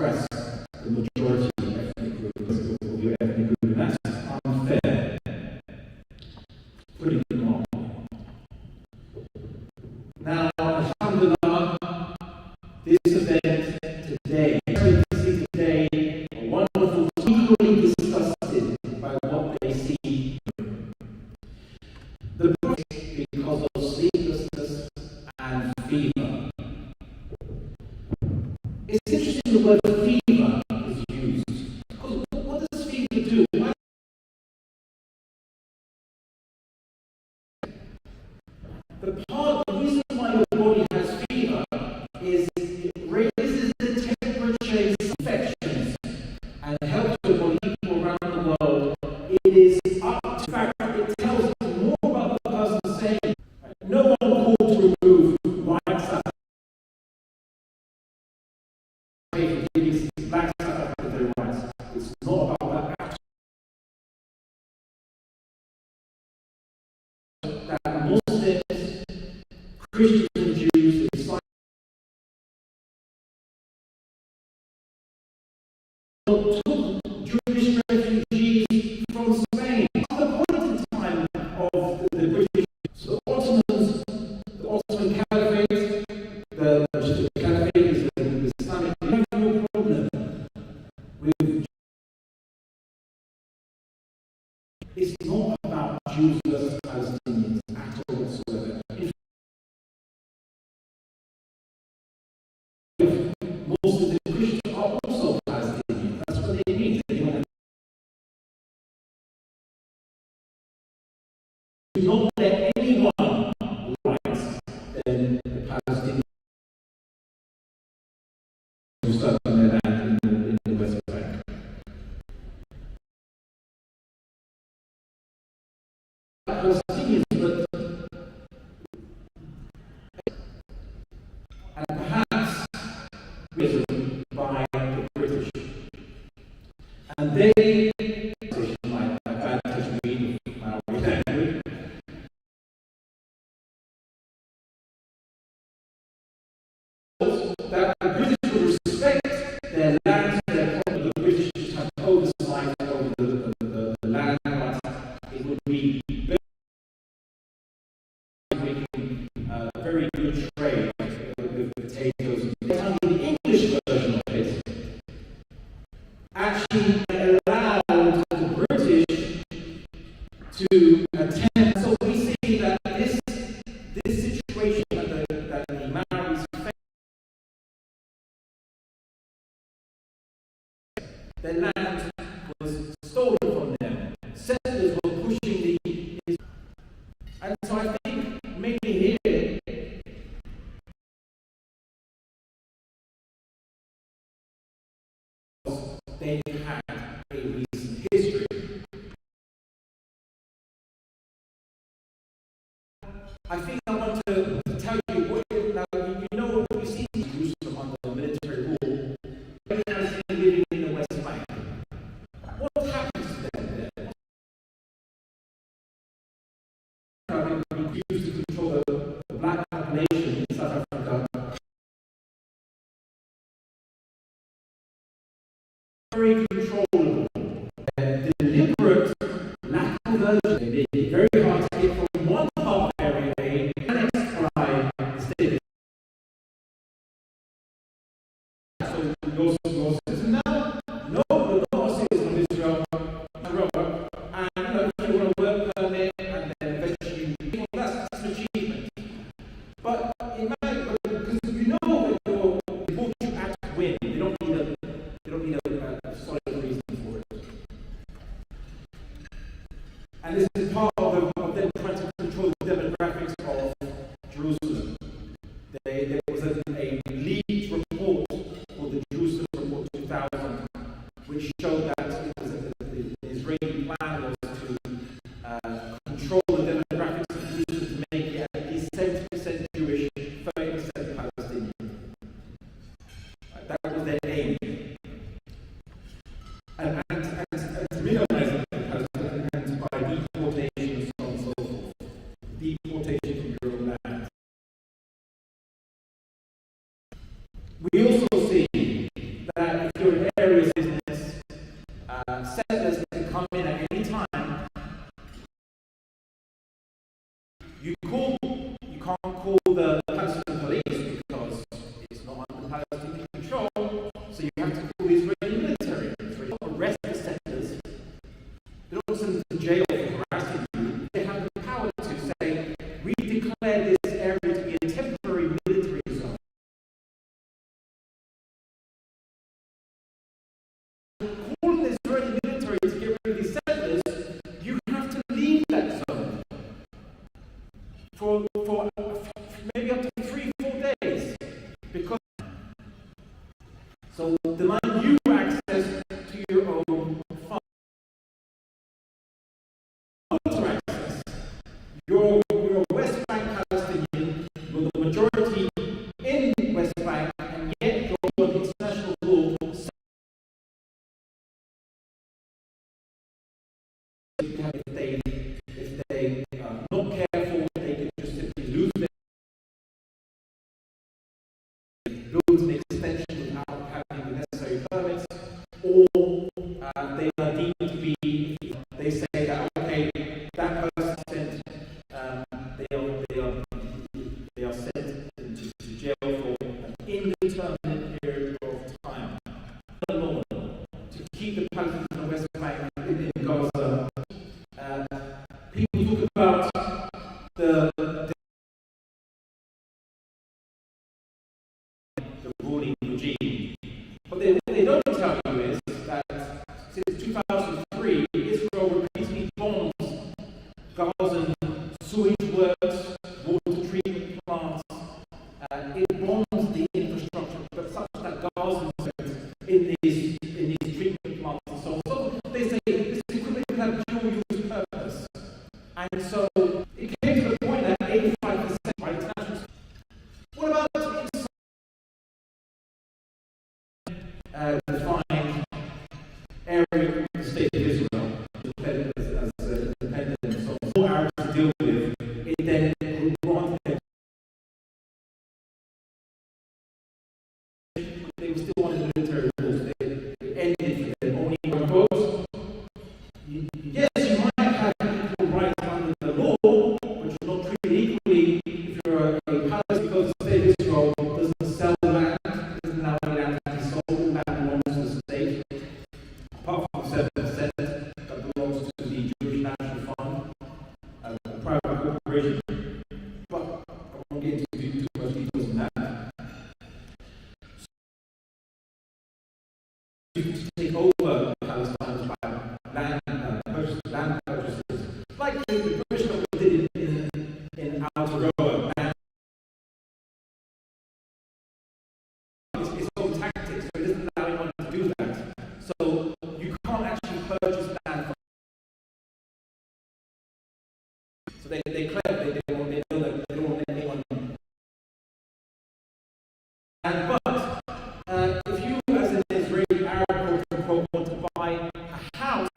suppress the majority ethnic group or your ethnic group, and that's unfair. Putting it on. Now, alhamdulillah, this event today, today, are wonderful, equally disgusted by what they see. The British, because of sleeplessness and fever. It's interesting the word fever is used. Because what does fever do? The reason why your body has fever is it raises the temperature of infections and helps your body people around the world. It is up to fact, it tells you more about the person saying. No one called to remove white South Africans, black South African rights. It's not about that. That Muslims, Christians and Jews, Islam, took Jewish refugees from Spain. At the point in time of the British, so the Ottoman Caliphate, the Caliphate is the Islamic. We have no problem with. It's not about Jews versus Palestinians at all whatsoever. Muslims and Christians are also Palestinians. That's what they mean. Do not let anyone write then the Palestinians who start on their land in the West Bank. Palestinians, but and perhaps written by the British, and they like advantage me that the British would respect their land, their property. The British have oversight over the land rights. It would be making very good trade with potatoes. The English version of it actually allowed the British to attend. So we see that this situation that the Maoris faced, their land was stolen from them. Settlers were pushing and so I think maybe here they had a recent history. I think I want to tell you what you know what we see in Jerusalem under military rule. Palestinians living in the West Bank. What happens to them there? We used to control the black population in South Africa. Very controllable. Deliberate lack of urgency. They very hard to get from one part area annexed by the state. So your citizen now? No, you're not a citizen of Israel. And if you want a work permit and then eventually that's an achievement. But because you know that the Portuguese Act win, they don't need a solid reason for it. And this is part of them trying to control the demographics of Jerusalem. There was a leaked report called the Jerusalem Report 2000, which showed that the Israeli plan was to control the demographics of Jerusalem to make it at least 70% Jewish, 30% Palestinian. That was their aim. And to minimize Palestine and by deportation and so on and so forth. Deportation from your own land. We also see that if You can't call the Palestinian police because it's not under Palestinian control, so you have to call the Israeli military. Israeli arrest the settlers. They don't send them to jail for harassing you. They have the power to say, we declare this area to be a temporary military zone. Calling the Israeli military to get rid of these settlers, you have to leave that zone for maybe up to 3-4 days, because so demand you access to your own funds. Access. You're West Bank Palestinian, you're the majority in West Bank, and yet you're on international law. If they are not careful, they can just simply lose their build an extension without having the necessary permits, or they are deemed to be, they say that, okay, that person sent, they are sent to jail for an indeterminate period of time. Law to keep the Palestinians in the West Bank in Gaza. People talk about the ruling regime, but what they don't tell you is that since 2003, Israel repeatedly bombs Gazan sewage works, water treatment plants. It bombs the infrastructure, but such that Gazans in these treatment plants and so on. So they say this equipment can have dual-use purpose, and so it came to the point that 85% by international. What about defined area